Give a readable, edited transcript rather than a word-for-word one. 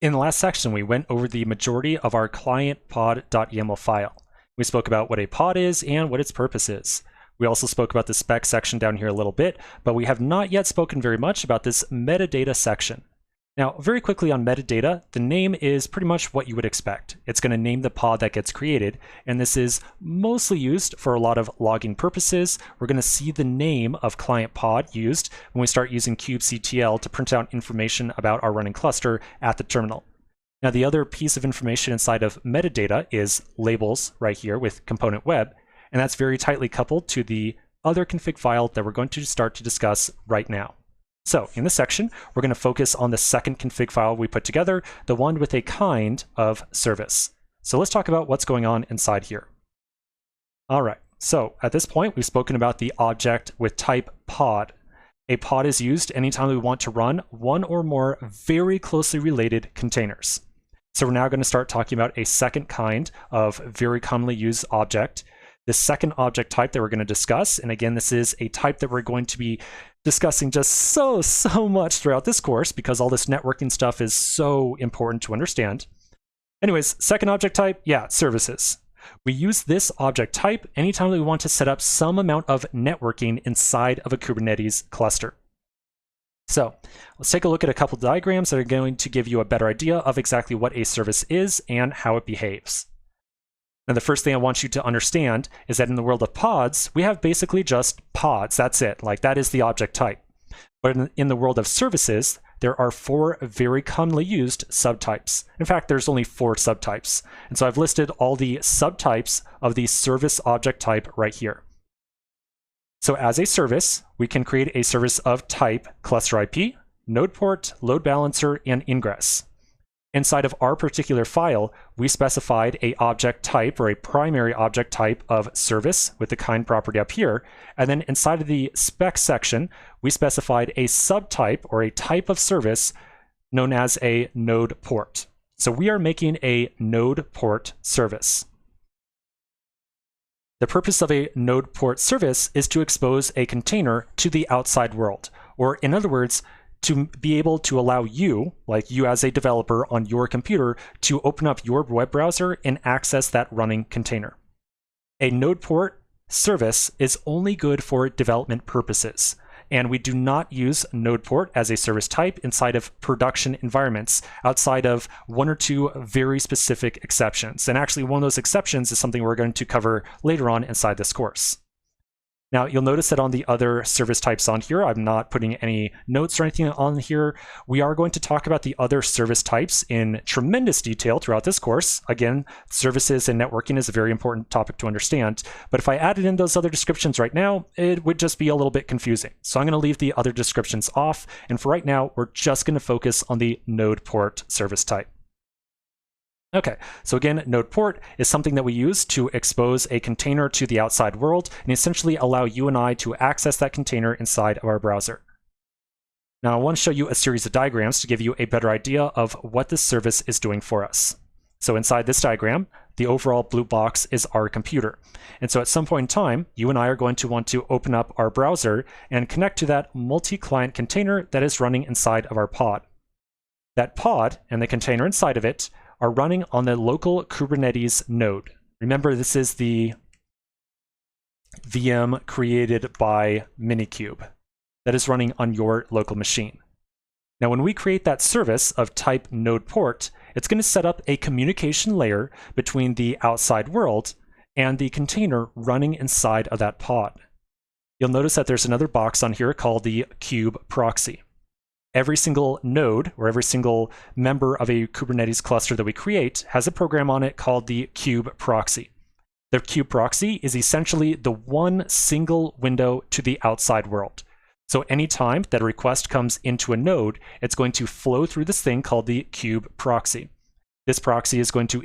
In the last section, we went over the majority of our client pod.yaml file. We spoke about what a pod is and what its purpose is. We also spoke about the spec section down here a little bit, but we have not yet spoken very much about this metadata section. Now, very quickly on metadata, the name is pretty much what you would expect. It's going to name the pod that gets created, and this is mostly used for a lot of logging purposes. We're going to see the name of client pod used when we start using kubectl to print out information about our running cluster at the terminal. Now, the other piece of information inside of metadata is labels right here with component web, and that's very tightly coupled to the other config file that we're going to start to discuss right now. So in this section, we're going to focus on the second config file we put together, the one with a kind of service. So let's talk about what's going on inside here. All right, so at this point, we've spoken about the object with type pod. A pod is used anytime we want to run one or more very closely related containers. So we're now going to start talking about a second kind of very commonly used object. The second object type that we're going to discuss, and again, this is a type that we're going to be discussing just so much throughout this course because all this networking stuff is so important to understand. Anyways, second object type, services. We use this object type anytime we want to set up some amount of networking inside of a Kubernetes cluster. So let's take a look at a couple of diagrams that are going to give you a better idea of exactly what a service is and how it behaves. Now, the first thing I want you to understand is that in the world of pods, we have basically just pods. That's it. Like, that is the object type. But in the world of services, there are 4 very commonly used subtypes. In fact, there's only 4 subtypes. And so I've listed all the subtypes of the service object type right here. So as a service, we can create a service of type cluster IP, node port, load balancer, and ingress. Inside of our particular file, we specified a object type or a primary object type of service with the kind property up here. And then inside of the spec section, we specified a subtype or a type of service known as a node port. So we are making a node port service. The purpose of a node port service is to expose a container to the outside world, or in other words, to be able to allow you, like you as a developer on your computer, to open up your web browser and access that running container. A node port service is only good for development purposes, and we do not use node port as a service type inside of production environments outside of 1 or 2 very specific exceptions. And actually, one of those exceptions is something we're going to cover later on inside this course. Now, you'll notice that on the other service types on here, I'm not putting any notes or anything on here. We are going to talk about the other service types in tremendous detail throughout this course. Again, services and networking is a very important topic to understand. But if I added in those other descriptions right now, it would just be a little bit confusing. So I'm going to leave the other descriptions off. And for right now, we're just going to focus on the node port service type. Okay, so again, node port is something that we use to expose a container to the outside world and essentially allow you and I to access that container inside of our browser. Now, I want to show you a series of diagrams to give you a better idea of what this service is doing for us. So inside this diagram, the overall blue box is our computer. And so at some point in time, you and I are going to want to open up our browser and connect to that multi-client container that is running inside of our pod. That pod and the container inside of it are running on the local Kubernetes node. Remember, this is the VM created by Minikube that is running on your local machine. Now, when we create that service of type node port, it's going to set up a communication layer between the outside world and the container running inside of that pod. You'll notice that there's another box on here called the kube proxy. Every single node or every single member of a Kubernetes cluster that we create has a program on it called the kube proxy. The kube proxy is essentially the one single window to the outside world. So anytime that a request comes into a node, it's going to flow through this thing called the kube proxy. This proxy is going to